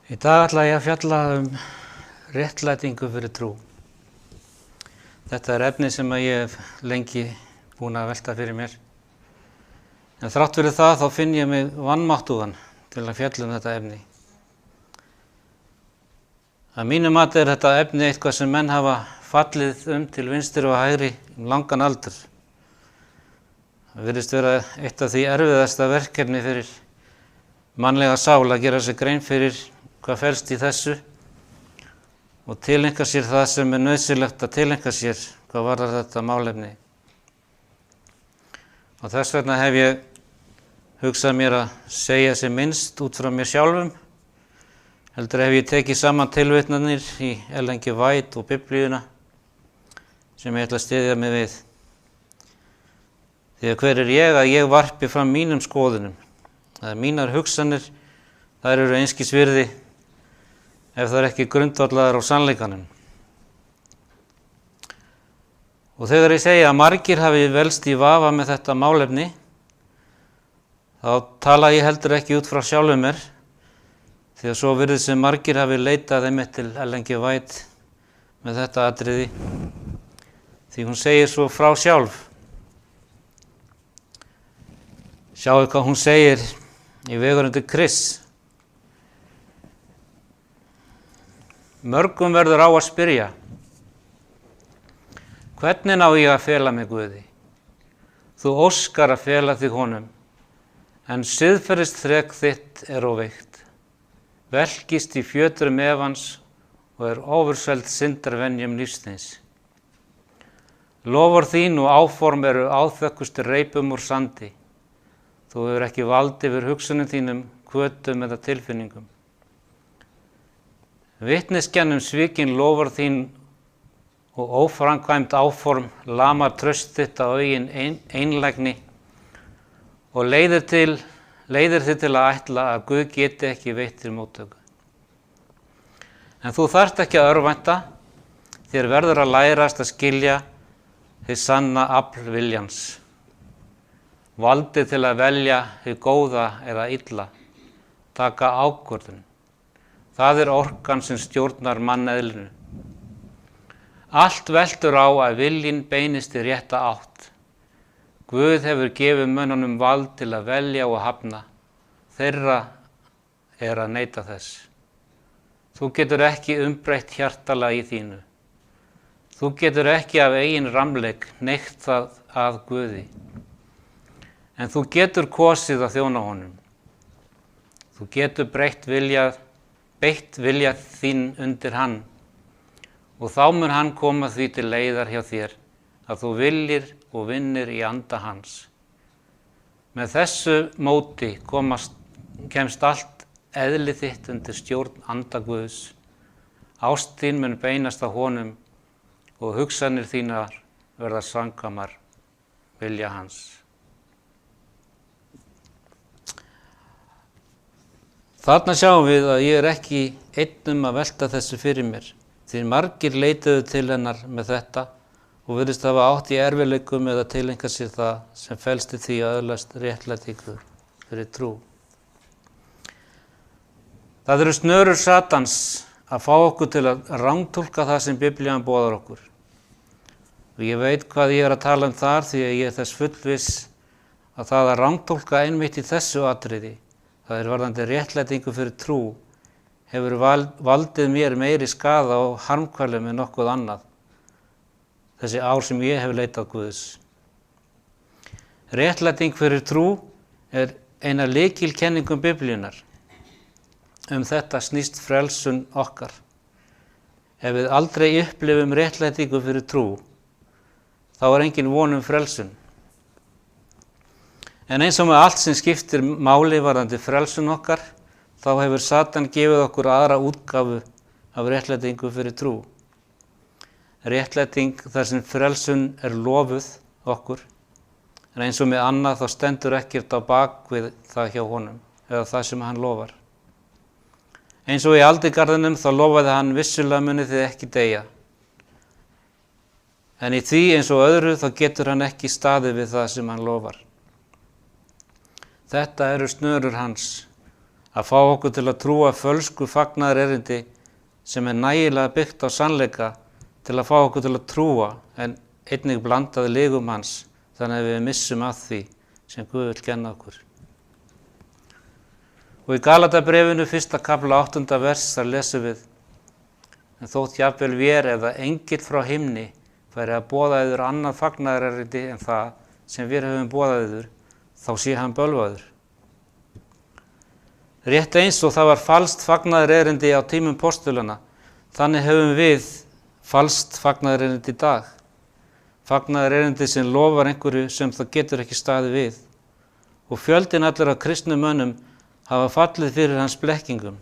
Í dag ætla ég að fjalla réttlætingu fyrir trú. Þetta efni sem ég hef lengi búin að velta fyrir mér. En þrátt fyrir það þá finn ég mig vanmáttugan til að fjalla þetta efni. Að mínu mati þetta efni eitthvað sem menn hafa fallið til vinstri og hægri langan aldur. Það virðist vera eitt af því erfiðasta verkefni fyrir mannlega sál að gera sér grein fyrir hvað felst í þessu og tileinka sér það sem nauðsynlegt að tileinka sér hvað varðar þetta málefni. Og þess vegna hef ég hugsað mér að segja sem minnst út frá mér sjálfum. Heldur hef ég tekið saman tilvitnanir í Ellen G. White og Biblíuna sem ég ætla að styðja mig við. Því að hver ég að ég varpi fram mínum skoðunum, að mínar hugsanir, þær eru einskis virði ef það ekki grundvallaðar á sannleikanum. Og þegar ég segi að margir hafi velst í vafa með þetta málefni, þá tala ég heldur ekki út frá sjálfum mér, því að svo virðist sem margir hafi leitað einmitt til Ellen G. White með þetta atriði, því hún segir svo frá sjálf. Sjáu hvað hún segir í Vegurinn Krists. Mörgum verður á að spyrja, hvernig á ég að fela mig Guði? Þú óskar að fela þig honum, en siðferðisþrek þitt of veikt, velkist í fjötrum efans og ofursveld syndarvenjum lífsins. Lofar þín og áform eru áþekkustu reipum úr sandi. Þú hefur ekki vald yfir hugsunum þínum, hvötum eða tilfinningum. Vitneskjan svikin lofar þín og óframkvæmt áform lamar traust þitt á eigin einlægni og leiðir þig til að ætla að Guð geti ekki veitt þér móttöku. En þú þarft ekki að örvænta, þér verður að lærast að skilja hið sanna afl viljans. Valdið til að velja hið góða eða illa, taka ákvörðun. Það orkan sem stjórnar manneðlinu. Allt veltur á að viljinn beinist í rétta átt. Guð hefur gefið mönnunum vald til að velja og hafna. Þeirra að neita þess. Þú getur ekki umbreytt hjartalega í þínu. Þú getur ekki af eigin ramleik neytt það að Guði. En þú getur kosið að þjóna honum. Þú getur beitt vilja þín undir hann og þá mun hann koma því til leiðar hjá þér að þú viljir og vinnir í anda hans. Með þessu móti kemst allt eðli þitt undir stjórn anda Guðs. Ást þín mun beinast að honum og hugsanir þínar verða samkvæmar vilja hans. Þarna sjáum við að ég ekki einn að velta þessu fyrir mér, því margir leituðu til hennar með þetta og virðist hafa átt í erfiðleikum eða tileinka sér það sem felst í því að öðlast réttlætingu fyrir trú. Það eru snörur Satans að fá okkur til að rangtúlka það sem Biblían boðar okkur. Og ég veit hvað ég að tala þar því að ég þess fullviss að það að rangtúlka einmitt í þessu atriði, það varðandi réttlætingu fyrir trú, hefur valdið mér meiri skaða og harmkvælum en nokkuð annað, þessi ár sem ég hef leitað Guðs. Réttlæting fyrir trú ein af lykilkenningum Biblíunnar. Þetta snýst frelsun okkar. Ef við aldrei upplifum réttlætingu fyrir trú, þá engin von frelsun. En eins og með allt sem skiptir máli varðandi frelsun okkar, þá hefur Satan gefið okkur aðra útgáfu af réttlætingu fyrir trú. Réttlæting þar sem frelsun lofuð okkur, en eins og með annað þá stendur ekkert á bak við það hjá honum, eða það sem hann lofar. Eins og í aldingarðinum þá lofaði hann vissulega munið þið ekki deyja. En í því eins og öðru þá getur hann ekki staðið við það sem hann lofar. Þetta eru snörur hans, að fá okkur til að trúa fölsku fagnaðarerindi sem nægilega byggt á sannleika til að fá okkur til að trúa en einnig blandaði legum hans þannig að við missum af því sem Guð vill kenna okkur. Og í Galatabréfinu 1. kafla 8. vers þar lesum við: En þótt jafnvel vér eða engill frá himni færi að boða yður annað fagnaðarerindi en það sem við höfum boðað yður, þá sé hann bölvaður. Rétt eins og það var falskt fagnaðarerindi á tímum postulana, þannig höfum við falskt fagnaðarerindi í dag. Fagnaðarerindi sem lofar einhverju sem það getur ekki staðið við. Og fjöldinn allur af kristnum mönnum hafa fallið fyrir hans blekkingum,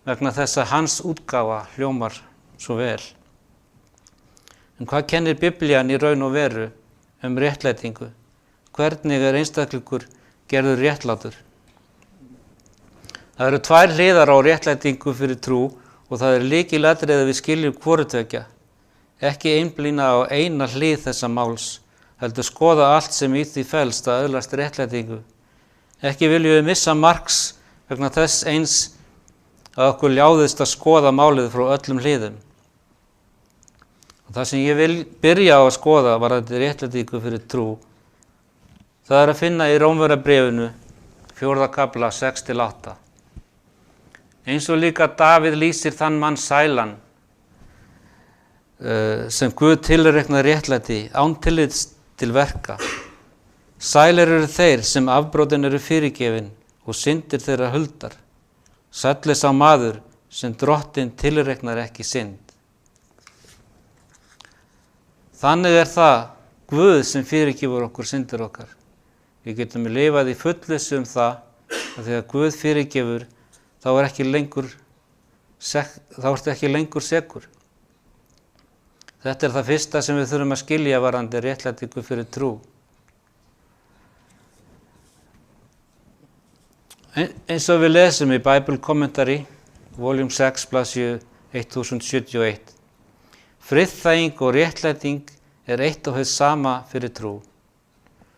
vegna þess að hans útgáfa hljómar svo vel. En hvað kennir Biblían í raun og veru réttlætingu? Hvernig einstaklingur gerður réttlátur? Það eru tvær hliðar á réttlætingu fyrir trú og það er lykilatriði að við skiljum hvoru tveggja. Ekki einblína á eina hlið þessa máls, heldur skoða allt sem í því felst að öðlast réttlætingu. Ekki viljum við missa marks vegna þess eins að okkur ljáðist að skoða málið frá öllum hliðum. Og það sem ég vil byrja á að skoða varðandi réttlætingu fyrir trú, það er að finna í Rómverjabréfinu 4. kafla 6-8. Eins og líka Davíð lýsir þann mann sælan sem Guð tilreiknar réttlæti án tillits til verka. Sælir eru þeir sem afbrotin eru fyrirgefin og syndir þeirra huldar. Sæll er sá maður sem Drottinn tilreiknar ekki synd. Þannig er það Guð sem fyrirgefur okkur syndir okkar. Við getum lifað í fullvissu það að þegar Guð fyrirgefur þá ertu ekki lengur sekur. Þetta er það fyrsta sem við þurfum að skilja varðandi réttlætingu fyrir trú. Eins og við lesum í Bible Commentary, voljum 6, blaðsíðu 1071. Friðþæging og réttlæting er eitt og hið sama fyrir trú.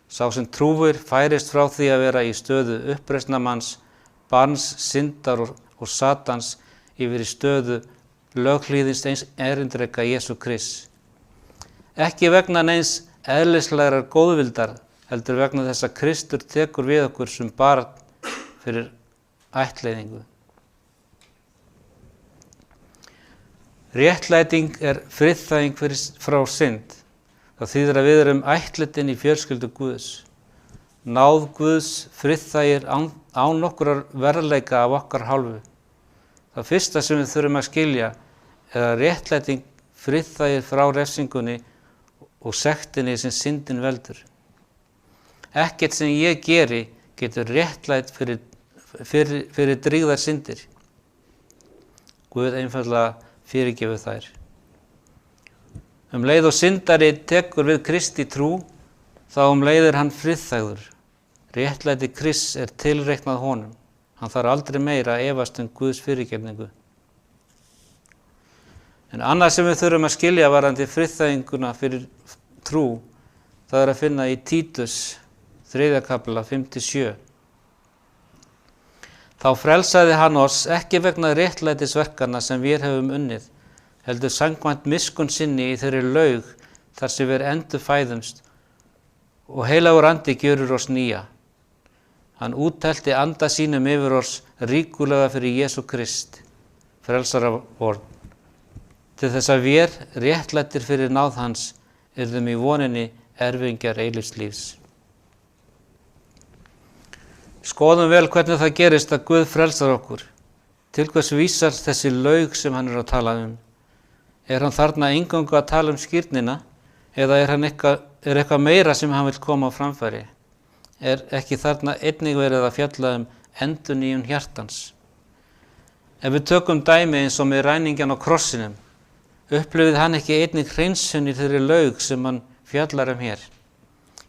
Sá sem trúir færist frá því að vera í stöðu uppreisnarmanns, barns, syndar og satans yfir í stöðu löghlýðins erindreka Jesú Krists. Ekki vegna neins eðlislegrar góðvildar, heldur vegna þess að Kristur tekur við okkur sem barn fyrir ættleiðingu. Réttlæting er friðþæging frá synd. Það þýðir að við erum ættleitin í fjölskyldu Guðs. Náð Guðs friðþægir án nokkurrar verðleika af okkar hálfu. Það fyrsta sem við þurfum að skilja er að réttlæting friðþægir frá refsingunni og sektinni sem syndin veldur. Ekkert sem ég geri getur réttlætt fyrir drýgðar syndir. Guð einfaldlega fyrirgefur þær. Leið og syndari tekur við Kristi trú, þá leið er hann friðþægður. Réttlæti Krists er tilreiknað honum. Hann þarf aldrei meira að efast Guðs fyrirgefningu. En annað sem við þurfum að skilja varðandi friðþæginguna fyrir trú, það er að finna í Títus 3. kafla 5-7. Þá frelsaði hann oss ekki vegna réttlætisverkanna sem við höfum unnið, heldur samkvæmt miskunn sinni í þeirri laug þar sem við endurfæðumst og heilagur andi gjörur oss nýja. Hann úttelti anda sínum yfir oss ríkulega fyrir Jesú Krist, frelsara vor, til þess að við réttlættir fyrir náð hans yrðum í voninni erfingjar eilífs lífs. Skoðum vel hvernig það gerist að Guð frelsar okkur. Til hvers vísar þessi laug sem hann er að tala um? Er hann þarna eingöngu að tala skírnina eða er eitthvað meira sem hann vill koma á framfæri? Er ekki þarna einnig verið að fjalla endurnýjun hjartans? Ef við tökum dæmi eins og með ræningjan á krossinum, upplifið hann ekki einnig hreinsun í þeirri laug sem hann fjallar hér?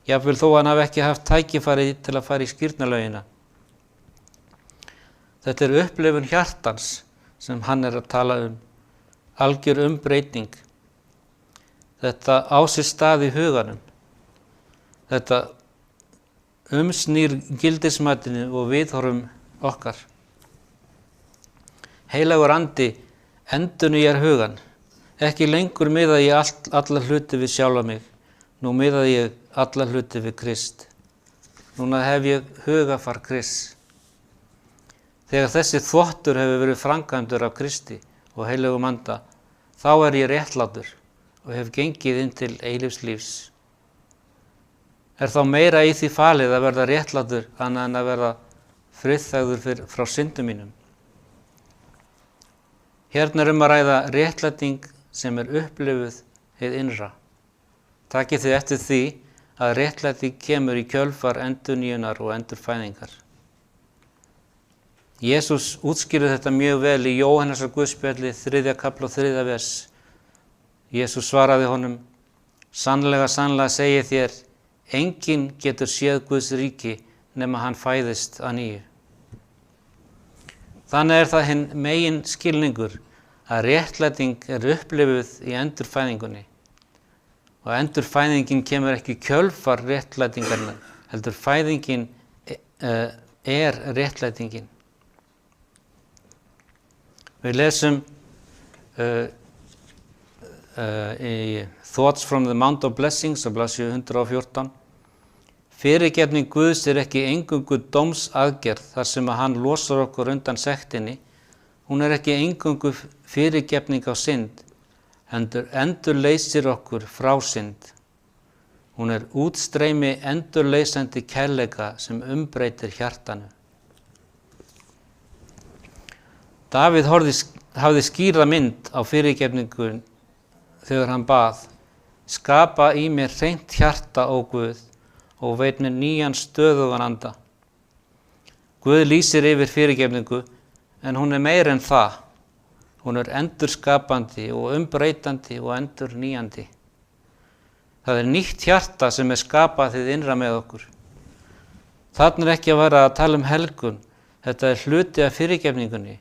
Jafnvel þó hann hafi ekki haft tækifæri til að fara í skírnalaugina. Þetta er upplifun hjartans sem hann er að tala algjör umbreyting. Þetta á sér stað í huganum. Þetta snýr gildismatinu og viðhorfum okkar. Heilagur andi endurnýjar hugan. Ekki lengur miða ég alla hluti við sjálfa mig. Nú miða ég alla hluti við Krist. Núna hef ég hugafar Krists. Þegar þessi þvottur hefur verið framkvæmdur af Kristi og heilagum anda, þá ég réttlátur og hef gengið inn til eilífs lífs. Þá meira í því falið að verða réttlátur annað en að verða friðþægður frá syndum mínum. Hérna að ræða réttlæting sem upplifuð hið innra. Takið þið eftir því að réttlæting kemur í kjölfar endurnýjunar og endurfæðingar. Jesús útskýrði þetta mjög vel í Jóhannesar guðspjalli 3. kafli og 3. vers. Jesús svaraði honum: Sannlega, sannlega segi ég þér, enginn getur séð Guðs ríki nema hann fæðist að nýju. Þannig það hinn megin skilningur að réttlæting upplifuð í endurfæðingunni. Og endurfæðingin kemur ekki í kjölfar réttlætingarinnar, heldur fæðingin réttlætingin. Við lesum í Thoughts from the Mount of Blessings á blaðsíðu 114. Fyrirgefning Guðs ekki eingöngu dómsaðgerð þar sem að hann losar okkur undan sektinni. Hún ekki eingöngu fyrirgefning á synd, heldur endurleysir okkur frá synd. Hún útstreymi endurleysandi kærleika sem umbreytir hjartanu. Davíð hafði skýra mynd á fyrirgefningu þegar hann bað: Skapa í mér hreint hjarta, ó Guð, og veit mér nýjan stöðugan anda. Guð lýsir yfir fyrirgefningu, en hún meira en það. Hún endurskapandi og umbreytandi og endurnýjandi. Það nýtt hjarta sem skapað hið innra með okkur. Þarna ekki að vera að tala helgun, þetta hluti af fyrirgefningunni.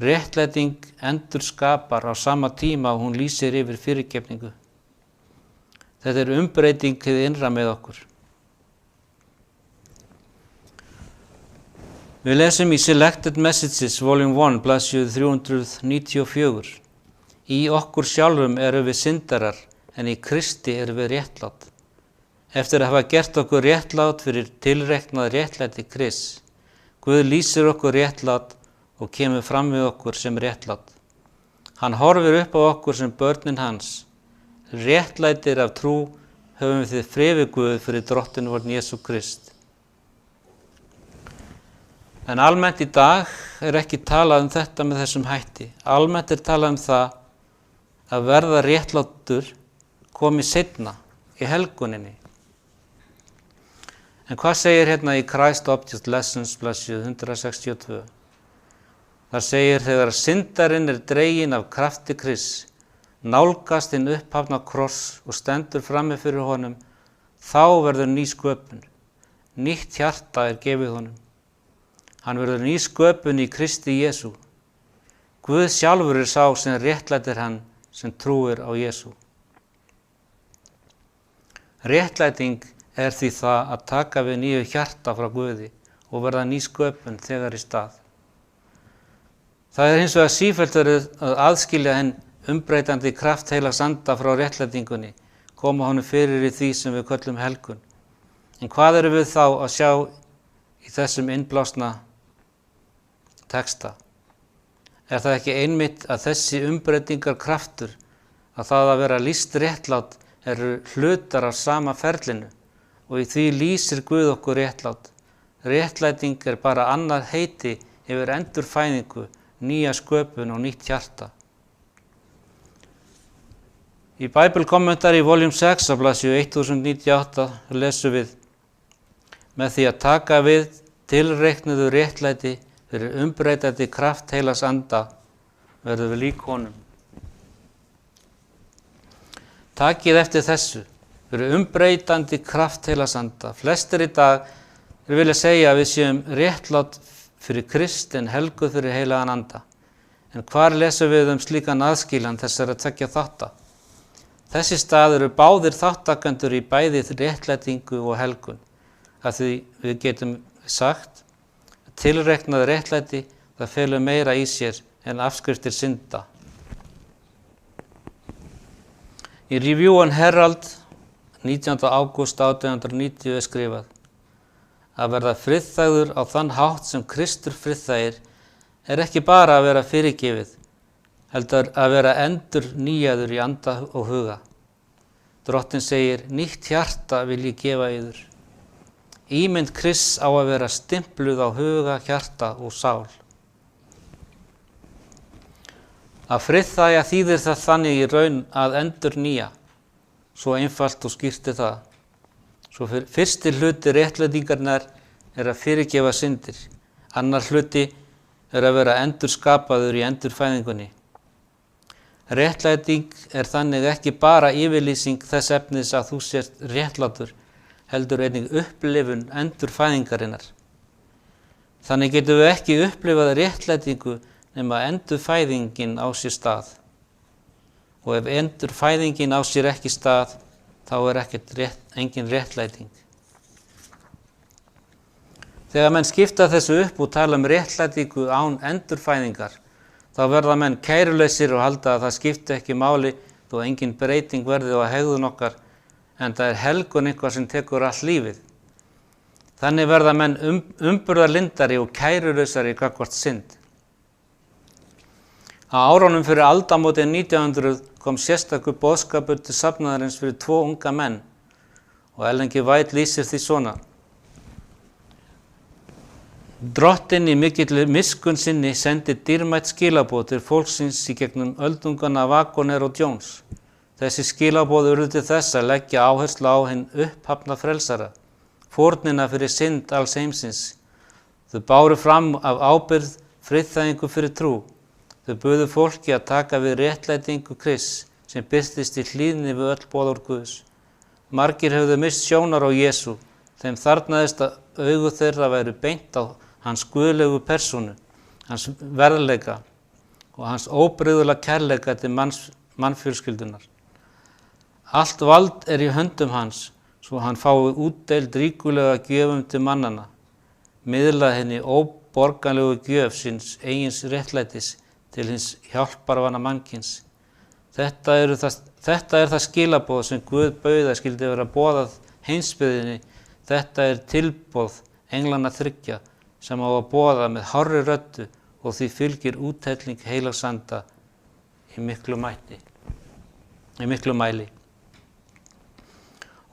Réttlæting endurskapar á sama tíma og hún lýsir yfir fyrirgefningu. Þetta umbreyting hið innra með okkur. Við lesum í Selected Messages, Volume 1, blaðsíðu 394. Í okkur sjálfum við syndarar, en í Kristi við réttlát. Eftir að hafa gert okkur réttlát fyrir tilreknað réttlæti Krists, Guð lýsir okkur réttlát og kemur fram við okkur sem réttlát. Hann horfir upp á okkur sem börnin hans. Réttlætir af trú höfum við frið við Guð fyrir drottinn vorn Jesú Krist. En almennt í dag ekki talað þetta með þessum hætti. Almennt talað það að verða réttlátur komi seinna í helguninni. En hvað segir hérna í Christ Object Lessons, blaðsíðu 162? Það segir: þegar syndarinn dreginn af krafti Krists, nálgast hinn upphafna kross og stendur frammi fyrir honum, þá verður ný sköpun. Nýtt hjarta gefið honum. Hann verður ný sköpun í Kristi Jesú. Guð sjálfur sá sem réttlætir hann sem trúir á Jesú. Réttlæting því það að taka við nýju hjarta frá Guði og verða ný sköpun þegar í stað. Það hins vegar sífellt verið að aðskilja hinn umbreytandi kraft heilags anda frá réttlætingunni, koma honum fyrir í því sem við köllum helgun. En hvað við þá að sjá í þessum innblásna texta? Það ekki einmitt að þessi umbreytingar kraftur, að það að vera lýst réttlát, hlutar af sama ferlinu og í því lýsir Guð okkur réttlát. Réttlæting bara annað heiti yfir endurfæðingu, nýja sköpun og nýtt hjarta. Í Bible Commentary Volume 6 á blaðsíðu 1098 lesum við: með því að taka við tilreiknuðu réttlæti fyrir umbreytandi kraft heilags anda verður við lík honum. Takið eftir þessu, fyrir umbreytandi kraft heilags anda. Flestir í dag vilja segja að við séum réttlát fyrir Krist en helguð fyrir heilagan anda. En hvar lesum við slíkan aðskiljan þessara tveggja þátta? Þessi stað báðir þáttakendur í bæði réttlætingu og helgun. Að því við getum sagt, tilreiknað réttlæti, það felur meira í sér en afskriftir synda. Í Review and Herald 19. ágúst 1890 er skrifað: að verða friðþægður á þann hátt sem Kristur friðþægir er ekki bara að vera fyrirgefið, heldur að vera endur nýjaður í anda og huga. Drottinn segir: nýtt hjarta vil ég gefa yður. Ímynd Krists á að vera stimpluð á huga, hjarta og sál. Að friðþægja þýðir það þannig í raun að endur nýja. Svo einfalt og skýrt er það. Svo fyrsti hluti réttlætingarinnar er að fyrirgefa syndir. Annar hluti er að vera endurskapaður í endurfæðingunni. Réttlæting er þannig ekki bara yfirlýsing þess efnis að þú sért réttlátur, heldur einnig upplifun endurfæðingarinnar. Þannig getum við ekki upplifað réttlætingu nema endurfæðingin á sér stað. Og ef endurfæðingin á sér ekki stað, þá er engin réttlæting. Þegar menn skipta þessu upp og tala réttlætingu án endurfæðingar, þá verða menn kærulausir og halda að það skipti ekki máli þó engin breyting verði á hegðun okkar, en það er helgun eitthvað sem tekur allt lífið. Þannig verða menn umburðarlyndari og kærulausari gagnvart synd. Á árunum fyrir aldamótin 1900 kom sérstakur boðskapur til safnaðarins fyrir 2 unga menn og Ellen G. White lýsir því svona: Drottinn í mikilli miskunn sinni sendi dýrmætt skilaboð til fólksins í gegnum öldungana Wagoner og Jones. Þessi skilaboð urðu til þess að leggja áherslu á hinn upphafna frelsara, fórnina fyrir synd alls heimsins. Þau báru fram af ábyrgð friðþægingu fyrir trú. Þau buðu fólki að taka við réttlætingu Krists sem birtist í hlýðni við öll boðorð Guðs. Margir höfðu misst sjónar á Jesú, þeim þarfnaðist að augu þeirra væru beint á hans guðlegu persónu, hans verðleika og hans óbrigðulega kærleika til mannfjölskyldunar. Allt vald er í höndum hans, svo hann fái útdeild ríkulega gjöfum til mannana, miðlað henni óborganlegu gjöf síns eigins réttlætis til hins hjálparvana mannkyns. Þetta er það skilaboð sem Guð bauð að skyldi vera boðað heimsbyggðinni. Þetta er tilboð englanna 3 sem á að boða með hárri röddu og því fylgir úthelling heilags anda í miklu mæli.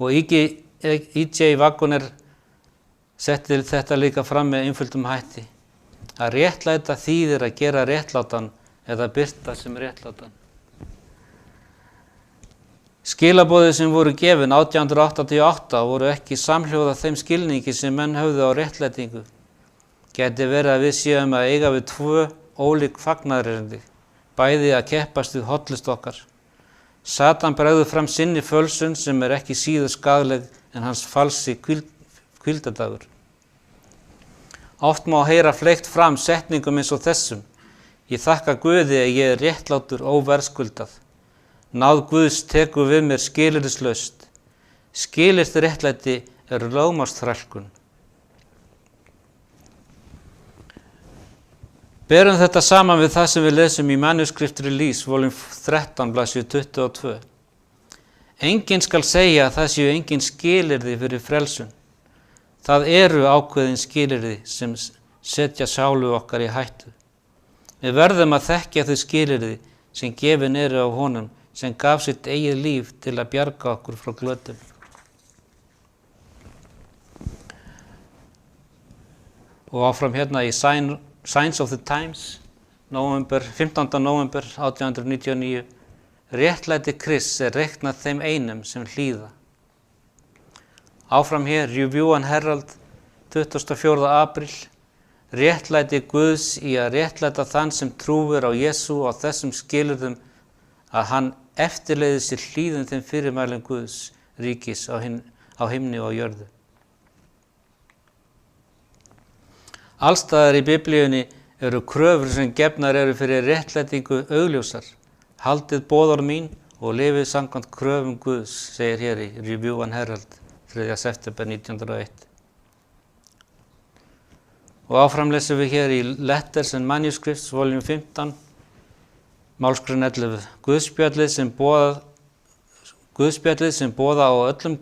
Og E.J. Wagoner setti þetta líka fram með einföldum hætti. Að réttlæta þýðir að gera réttlátan eða birta sem réttlátan. Skilaboðið sem voru gefin 1888 voru ekki samhljóða þeim skilningi sem menn höfðu á réttlætingu. Gæti verið að við séum að eiga við 2 ólík fagnaðarerindi, bæði að keppast við hollust okkar. Satan bregður fram sinni fölsun sem er ekki síður skaðleg en hans falsi hvíldadagur. Oft má heyra fleygt fram setningum eins og þessum: ég þakka Guði að ég er réttlátur óverðskuldað. Náð Guðs tekur við mér skilyrðislaust. Skilyrt réttlæti er lögmámsþrælkun. Berum þetta saman við það sem við lesum í Manuscript Release, volum 13, blaðsíðu 22. Enginn skal segja að það séu engin skilyrði fyrir frelsun. Það eru ákveðin skilyrði sem setja sálu okkar í hættu. Við verðum að þekkja þau skilyrði sem gefin eru á honum sem gaf sitt eigið líf til að bjarga okkur frá glötum. Og áfram hérna í Signs of the Times, 15. november 1899, réttlæti Krists er reiknað þeim einum sem hlýða. Áfram hér, Review and Herald, 24. apríl, réttlæti Guðs í að réttlæta þann sem trúir á Jesú á þessum skilyrðum að hann eftirleiði sér hlýðum þeim fyrirmælum Guðs ríkis á himni og jörðu. Allstaðar í Biblíunni eru kröfur sem gefnar eru fyrir réttlætingu augljósar. Haldið boðorð mín og lifið samkvæmt kröfum Guðs, segir hér í Review and Herald, 3. september 1901. Og áfram lesum við hér í Letters and Manuscripts, voljum 15, málsgrein 11. Guðspjallið sem boða á öllum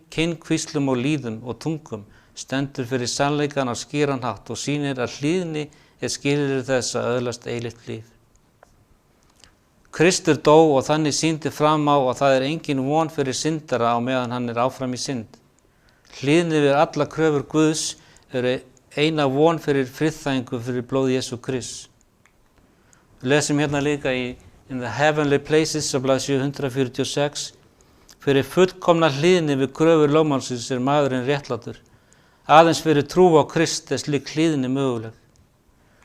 kynhvíslum og líðum og tungum stendur fyrir sannleikann á skýran hátt og sýnir að hlýðni skilyrði þess að öðlast eilíft líf. Kristur dó og þannig sýndi fram á að það engin von fyrir syndara á meðan hann áfram í synd. Hlýðni við alla kröfur Guðs eina von fyrir friðþægingu fyrir blóð Jesú Krists. Við lesum hérna líka í In the Heavenly Places á blaðsíðu 146. Fyrir fullkomna hlýðni við kröfur lögmannsins maðurinn réttlátur. Aðeins fyrir trú á Krist slík hlýðni möguleg.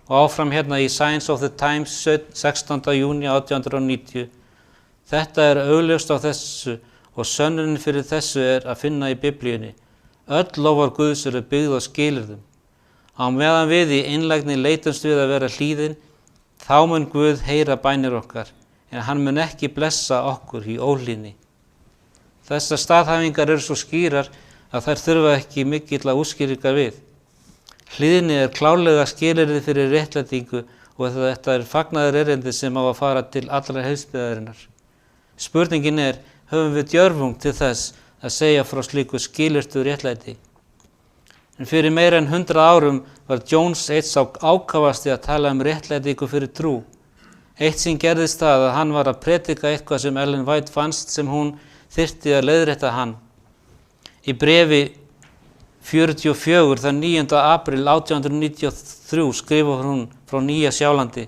Og áfram hérna í Signs of the Times 16. júní 1890. Þetta augljóst á þessu og sönnunin fyrir þessu að finna í Biblíunni. Öll lofar Guðs byggð á skilyrðum. Á meðan við í einlægni leitumst við að vera hlýðin, þá mun Guð heyra bænir okkar, en hann mun ekki blessa okkur í óhlýðni. Þessar staðhæfingar svo skýrar að þær þurfa ekki mikilla útskýringar við. Hlýðni klárlega skilyrði fyrir réttlætingu og þetta fagnaður erindi sem á að fara til allra heimsbyggðarinnar. Spurningin höfum við djörfung til þess að segja frá slíku skilyrtu réttlæti? En fyrir meira en 100 árum var Jones eitt sá ákafasti að tala réttlætingu fyrir trú. Eitt sem gerðist það að hann var að predika eitthvað sem Ellen White fannst sem hún þyrfti að leiðrétta hann. Í bréfi 44 þann 9. apríl 1893 skrifar hún frá Nýja Sjálandi.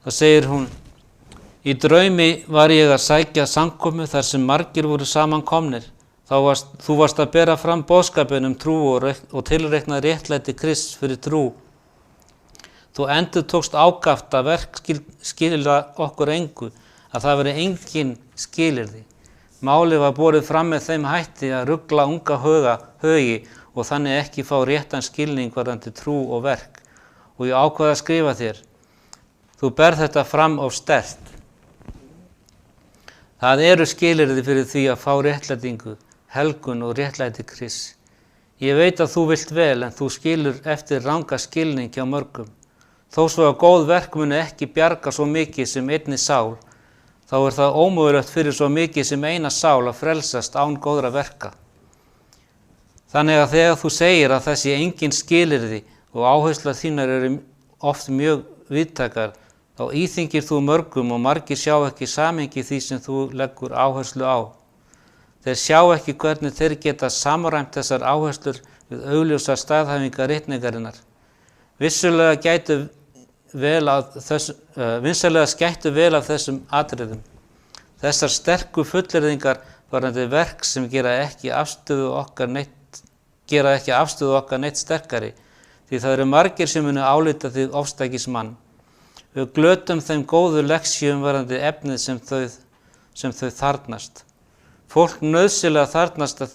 Það segir hún: Í draumi var ég að sækja samkomu þar sem margir voru samankomnir. Þú varst að bera fram boðskapinn trú og tilreikna réttlæti Krists fyrir trú. Þú endurtókst ákaft að verk skilja okkur engu, að það veri engin skilyrði. Málið var borið fram með þeim hætti að rugla unga hugi og þannig ekki fá réttan skilning varðandi trú og verk. Og ég ákvað að skrifa þér: Þú berð þetta fram of sterkt. Það skilyrði fyrir því að fá réttlætingu, helgun og réttlæti Krists. Ég veit að þú vilt vel, en þú skilur eftir ranga skilning hjá mörgum. Þó svo að góð verk muni ekki bjarga svo mikið sem einni sál, þá það ómögulegt fyrir svo mikið sem eina sál að frelsast án góðra verka. Þannig að þegar þú segir að það engin skilyrði og áhersla þínar oft mjög víðtækar, þá íþyngir þú mörgum og margir sjá ekki samhengi því sem þú leggur áherslu á. Þeir sjá ekki hvernig þeir geta samræmt þessar áherslur við augljósar staðhæfingar ritningarinnar. Vissulega skættu vel af þessum atriðum. Þessar sterku fullyrðingar varðandi verk sem gera ekki afstöðu okkar neitt sterkari, því það margir sem munu álíta þig ofstækismann. Við glötum þeim góðu lexíum varðandi efnið sem þau þarfnast. Fólk nauðsynlega þarfnast að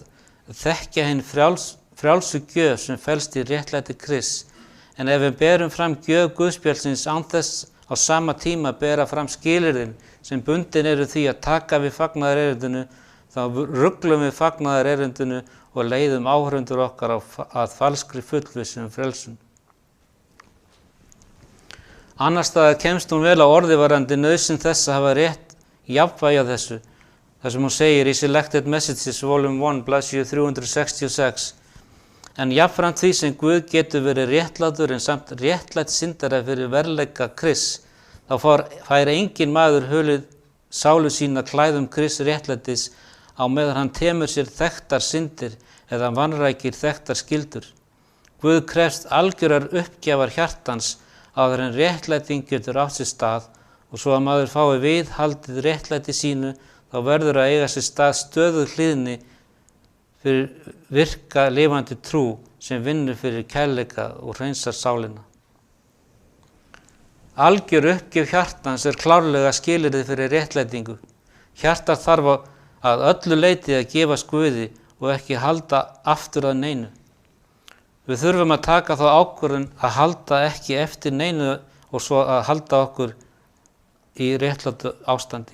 þekkja hinn frjálsu gjöf sem felst í réttlæti Krists, en ef við berum fram gjöf Guðspjallsins án þess á sama tíma bera fram skilyrðin sem bundin því að taka við fagnaðarerindinu, þá ruglum við fagnaðarerindinu og leiðum áhorfendur okkar að falskri fullvissu frelsun. Annars staðar kemst hún vel á orði varðandi nauðsyn þess að hafa rétt jafnvægi á þessu. Það sem hún segir í Selected Messages, Volume 1, blaðsíðu 366. En jafnframt því sem Guð getur verið réttlátur en samt réttlætt syndara fyrir verðleika Krists, þá fær engin maður hulið sálu sína klæðum Krists réttlætis á meðan hann temur sér þekktar syndir eða vanrækir þekktar skyldur. Guð krefst algjörar uppgjafar hjartans áður en réttlæting getur átt sér stað, og svo að maður fái viðhaldið réttlæti sínu, þá verður að eiga sér stað stöðug hlýðni fyrir virka lifandi trú sem vinnur fyrir kærleika og hreinsar sálina. Algjör uppgjöf hjartans klárlega skilyrði fyrir réttlætingu. Hjartar þarf að öllu leyti að gefast Guði og ekki halda aftur að neinu. Við þurfum að taka þá ákvörðun að halda ekki eftir neinu og svo að halda okkur í réttlátu ástandi.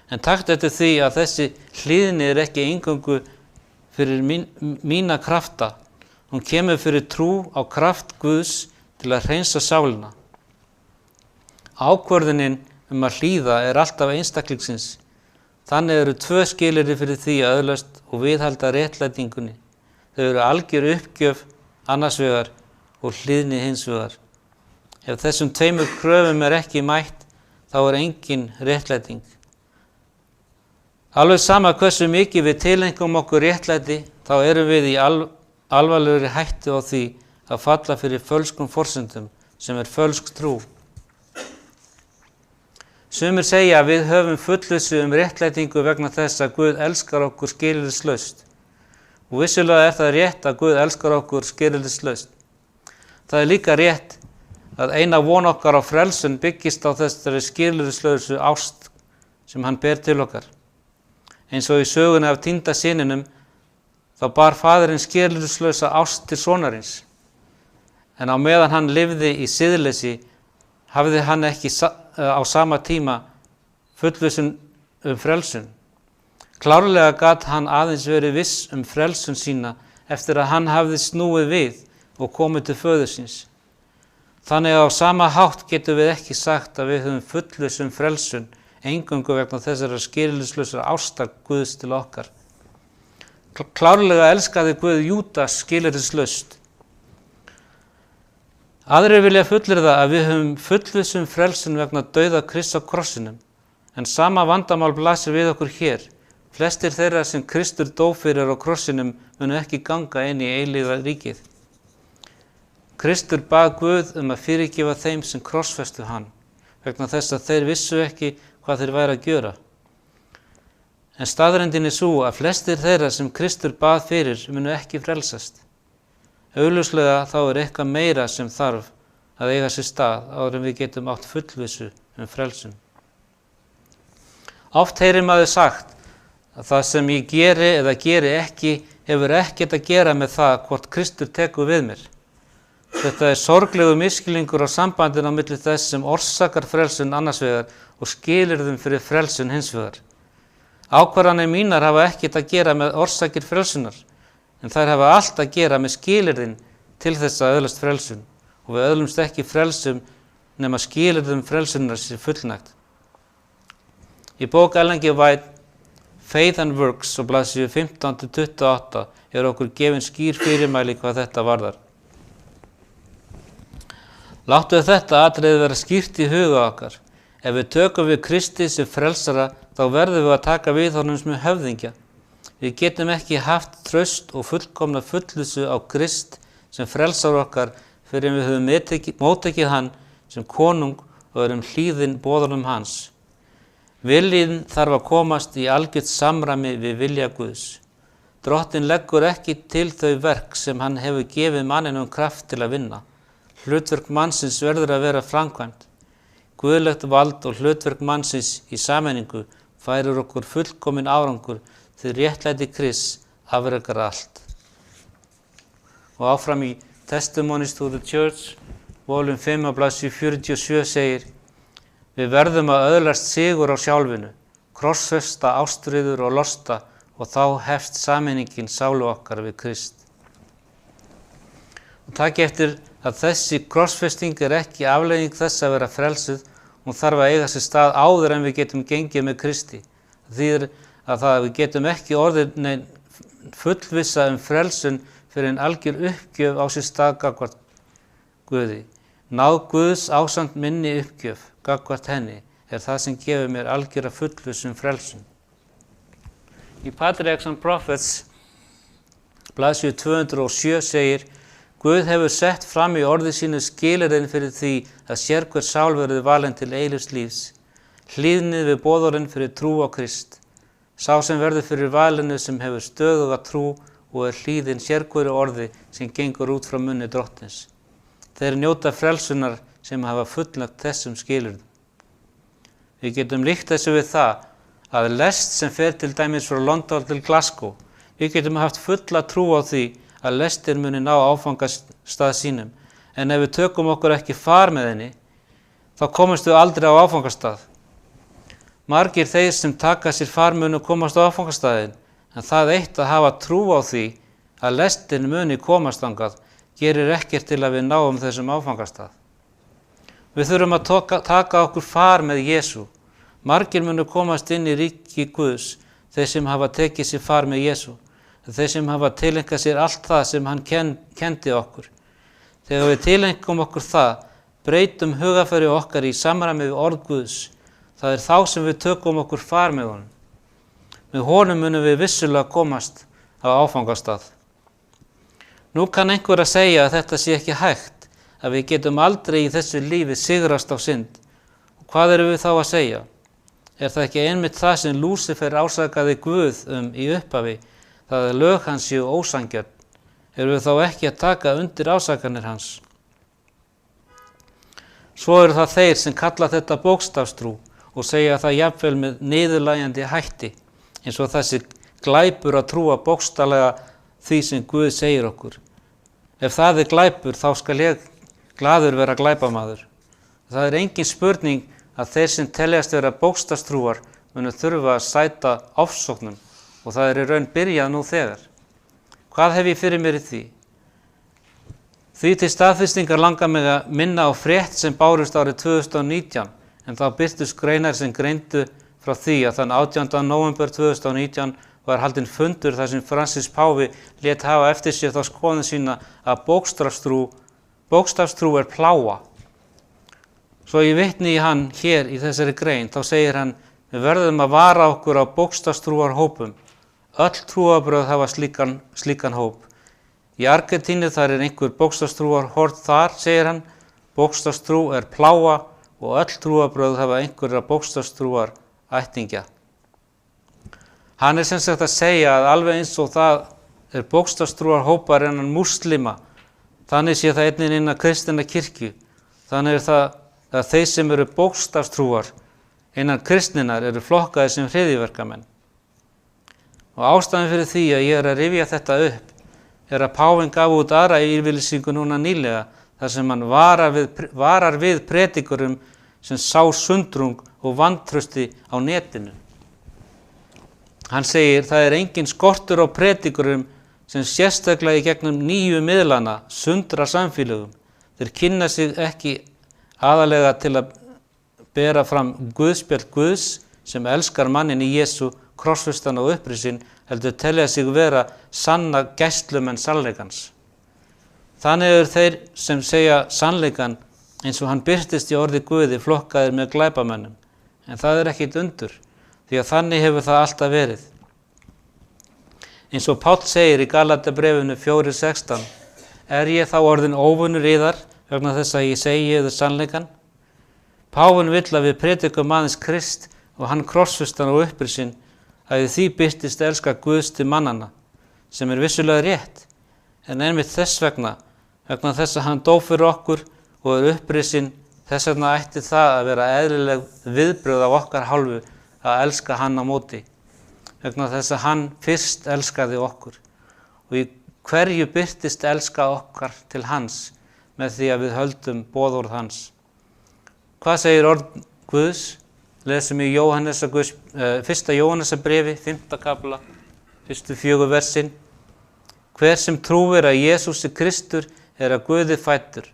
En takt eftir því að þessi hlýðni ekki eingöngu fyrir mína krafta Hún kemur fyrir trú á kraft Guðs til að hreinsa sálina. Ákvörðunin að hlýða alltaf einstaklingsins. Þannig eru 2 skilyrði fyrir því að öðlast og viðhalda réttlætingunni. Þau eru algjör uppgjöf annars vegar og hlýðni hins vegar. Ef þessum 2 kröfum ekki mætt, þá engin réttlæting. Alveg sama hversu mikið við tilengum okkur réttlæti, þá erum við í alvarlegri hættu á því að falla fyrir fölskum forsendum sem fölsk trú. Sumir segja að við höfum fullvissu réttlætingu vegna þess að Guð elskar okkur skilyrðislaust. Og vissulega það rétt að Guð elskar okkur skilyrðislaust. Það líka rétt að eina von okkar á frelsun byggist á þessari skilyrðislausu ást sem hann ber til okkar. Eins og í sögunni af týnda syninum, þá bar faðirinn skilyrðislausa ást til sonarins. En á meðan hann lifði í siðleysi, hafði hann ekki á sama tíma fullvissun frelsun. Klárlega gat hann aðeins verið viss frelsun sína eftir að hann hafði snúið við og komið til föður síns. Þannig á sama hátt getum við ekki sagt að við höfum fullvissun frelsun eingöngu vegna þessara skilyrðislausar ástar Guðs til okkar. Klárlega elskaði Guð Júdas skilyrðislaust. Aðrir vilja fullyrða að við höfum fullvissun frelsun vegna dauða Krists á krossinum, en sama vandamál blasir við okkur hér. Flestir þeirra sem Kristur dó fyrir á krossinum munu ekki ganga inn í eilífa ríkið. Kristur bað Guð að fyrirgefa þeim sem krossfestu hann, vegna þess að þeir vissu ekki hvað þeir væru að gjöra. En staðreyndin sú að flestir þeirra sem Kristur bað fyrir munu ekki frelsast. Augljóslega þá eitthvað meira sem þarf að eiga sér stað áður en við getum átt fullvissu frelsun. Oft heyrir maður sagt að það sem ég geri eða geri ekki hefur ekkert að gera með það hvort Kristur tekur við mér. Þetta sorglegu misskilningur á sambandinu á milli þess sem orsakar frelsun annars vegar og skilyrðum fyrir frelsun hins vegar. Ákvarðanir mínar hafa ekkert að gera með orsakir frelsunar, en þær hafa allt að gera með skilyrðin til þess að öðlast frelsun og við öðlumst ekki frelsum nema skilyrðum frelsunar sé fullnægt. Í bók Ellen G. White, Faith and Works og blaðsíðu 15-28 okkur gefin skýr fyrirmæli hvað þetta varðar. Láttu þetta atriði vera skýrt í huga okkar. Ef við tökum við Kristi sem frelsara, þá verðum við að taka við honum sem höfðingja. Við getum ekki haft traust og fullkomna fullvissu á Krist sem frelsar okkar fyrir við höfum móttekið hann sem konung og erum hlýðin boðunum hans. Viljinn þarf að komast í algjört samræmi við vilja Guðs. Drottinn leggur ekki til þau verk sem hann hefur gefið manninum kraft til að vinna. Hlutverk mannsins verður að vera framkvæmt. Guðlegt vald og hlutverk mannsins í sameiningu færir okkur fullkomin árangur því réttlæti Krists afrekar allt. Og áfram í Testimonies to the Church, volum 5 blaðsíðu 47 segir: Við verðum að öðlast sigur á sjálfinu, krossfesta ástríður og losta og þá hefst sameiningin sálu okkar við Krist. Og takk eftir að þessi krossfesting ekki afleiðing þess að vera frelsuð, hún þarf að eiga sér stað áður en við getum gengið með Kristi. Þýðir að við getum ekki orðið nein fullvissa frelsun fyrir en algjör uppgjöf á sér stað gagnvart Guði. Náð Guðs ásamt minni uppgjöf gagnvart henni það sem gefur mér algjöra fullvissu frelsun. Í Patriarchs and Prophets, blaðsíðu 207 segir: Guð hefur sett fram í orði sínu skilyrðin fyrir því að sérhver sál verði valin til eilífs lífs. Hlýðnið við boðorðin fyrir trú á Krist. Sá sem verður fyrir valinu sem hefur stöðuga trú og hlýðin sérhverju orði sem gengur út frá munni Drottins. Þeir njóta frelsunar sem hafa fullnægt þessum skilyrðum. Við getum líkt þessu við það að lest sem fer til dæmis frá London til Glasgow, við getum haft fulla trú á því að lestir muni ná áfangastað sínum, en ef við tökum okkur ekki far með henni, þá komumst við aldrei á áfangastað. Margir þeir sem taka sér far munu komast á áfangastaðinn, en það eitt að hafa trú á því að lestin muni komast þangað gerir ekkert til að við náum þessum áfangastað. Við þurfum að taka okkur far með Jesú. Margir munu komast inn í ríki Guðs, þeir sem hafa tekið sér far með Jesú, þeir sem hafa tileinkað sér allt það sem hann kenndi okkur. Þegar við tileinkum okkur það, breytum hugafæri okkar í samræmi við orð Guðs. Það þá sem við tökum okkur far með honum. Með honum munum við vissulega komast á áfangastað. Nú kann einhver að segja að þetta sé ekki hægt, að við getum aldrei í þessu lífi sigrast á synd. Og hvað erum við þá að segja? Er það ekki einmitt það sem Lúsifer ásakaði Guð í upphafi, það að lög hans séu ósanngjörn? Erum við þá ekki að taka undir ásakanir hans? Svo eru það þeir sem kalla þetta bókstafstrú og segja það jafnvel með niðurlægjandi hætti, eins og þessi glæpur að trúa bókstaflega því sem Guð segir okkur. Ef það er glæpur, þá skal ég glaður vera glæpamaður. Það er engin spurning að þeir sem teljast vera bókstafstrúar munu þurfa að sæta ofsóknum og það er í raun byrjað nú þegar. Hvað hef ég fyrir mér í því? Því til staðfestingar langar mig að minna á frétt sem bárust árið 2019, en þá birtust greinar sem greindu frá því að þann 18. nóvember 2019 var haldinn fundur þar sem Francis Páfi lét hafa eftir sér þá skoðun sína að bókstafstrú er plága. Svo ég vitni í hann hér í þessari grein, þá segir hann: við verðum að vara okkur á bókstafstrúarhópum. Öll trúarbrögð hafa slíkan hóp. Í Argentínu þar er einhver bókstafstrúarhorn þar, segir hann. Bókstafstrú er plága og öll trúarbrögð hafa einhverja bókstafstrúar ættingja. Hann er sem sagt að segja að alveg eins og það er bókstafstrúarhópar innan múslima, þannig sé það einnig innan kristinna kirkju. Þannig er það að þeir sem eru bókstafstrúar innan kristninnar eru flokkaðir sem hryðjuverkamenn. Og ástæðan fyrir því að ég er að rifja þetta upp er að Páfinn gaf út aðra yfirlýsingu núna nýlega þar sem hann varar við predikurum sem sá sundrung og vantrausti á netinu. Hann segir: það er engin skortur á predikurum sem sérstaklega í gegnum nýju miðlana sundra samfélögum. Þeir kynna sig ekki aðalega til að bera fram guðspjall Guðs sem elskar mannin í Jesú, krossfestan og upprisinn, heldur telja sig vera sanna gæslumenn sannleikans. Þannig eru þeir sem segja sannleikan eins og hann birtist í orði Guði flokkaðir með glæpamönnum. En það er ekkit undur, því að þannig hefur það alltaf verið. Eins og Páll segir í Galatabréfinu 4:16: er ég þá orðinn óvinur yðar vegna þess að ég segi yður sannleikann? Páfinn vill að við predikum aðeins Krist og hann krossfestan og upprisinn, að í því birtist elska Guðs til mannanna, sem er vissulega rétt, en einmitt þess vegna þess að hann dó fyrir okkur og er upprisinn, þess vegna ætti það að vera eðlileg viðbrögð af okkar hálfu að elska hann á móti, vegna þess að hann fyrst elskaði okkur. Og í hverju birtist elska okkar til hans með því að við höldum boðorð hans. Hvað segir orð Guðs? Lesum í 1. Jóhannesarbréfi, 5. kafla, fyrstu 4 versin. Hver sem trúir að Jesús er Kristur er að Guði fæddur,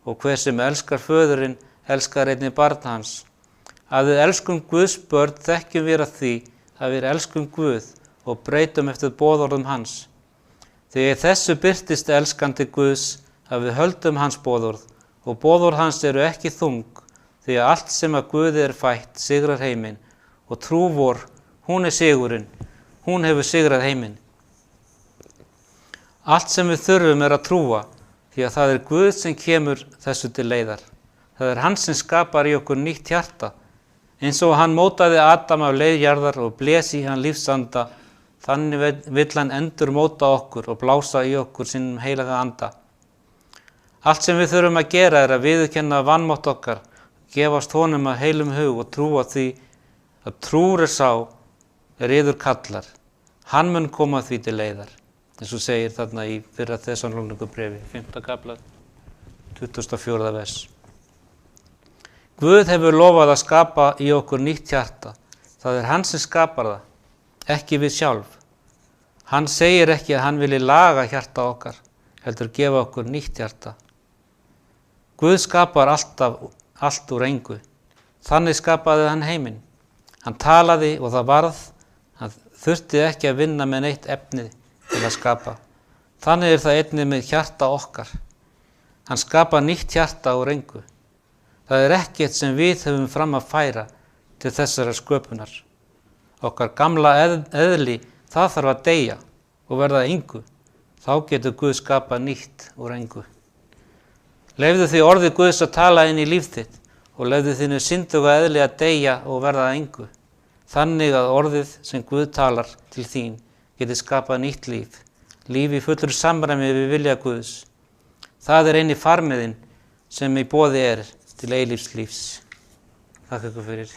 og hver sem elskar föðurinn elskar einnig barn hans. Að við elskum Guðs börn þekkjum við að því að við elskum Guð og breytum eftir boðorðum hans. Þegar þessu birtist elskandi Guðs að við höldum hans boðorð, og boðorð hans eru ekki þung, því að allt sem að Guði er fætt sigrar heiminn, og trú vor, hún er sigurinn, hún hefur sigrað heiminn. Allt sem við þurfum er að trúa, því að það er Guð sem kemur þessu til leiðar. Það er hann sem skapar í okkur nýtt hjarta, eins og hann mótaði Adam af leið jarðar og blés í hann lífsanda, þannig vill hann endur móta okkur og blása í okkur sínum heilaga anda. Allt sem við þurfum að gera er að viðurkenna vanmátt okkar, gefast honum að heilum hug og trúa því að trúr er sá er yður kallar. Hann mun koma því til leiðar, eins og segir þarna í 1. Þessalóníkubréfi, 5. kafla, 24. vers. Guð hefur lofað að skapa í okkur nýtt hjarta. Það er hann sem skapar það, ekki við sjálf. Hann segir ekki að hann vilji laga hjarta okkar, heldur gefa okkur nýtt hjarta. Guð skapar allt úr engu. Þannig skapaði hann heiminn. Hann talaði og það varð. Hann þurfti ekki að vinna með neitt efni til að skapa. Þannig það einnig með hjarta okkar. Hann skapar nýtt hjarta úr engu. Það ekkert sem við höfum fram að færa til þessara sköpunar. Okkar gamla eðli, það þarf að deyja og verða engu. Þá getur Guð skapað nýtt úr engu. Leyfðu því orðið Guðs að tala inn í líf þitt og leyfðu þínu synduga eðli að deyja og verða engu. Þannig að orðið sem Guð talar til þín geti skapað nýtt líf. Líf í fullur samræmi við vilja Guðs. Það eini farmiðinn sem í boði til eilífs lífs. Þakka ykkur fyrir.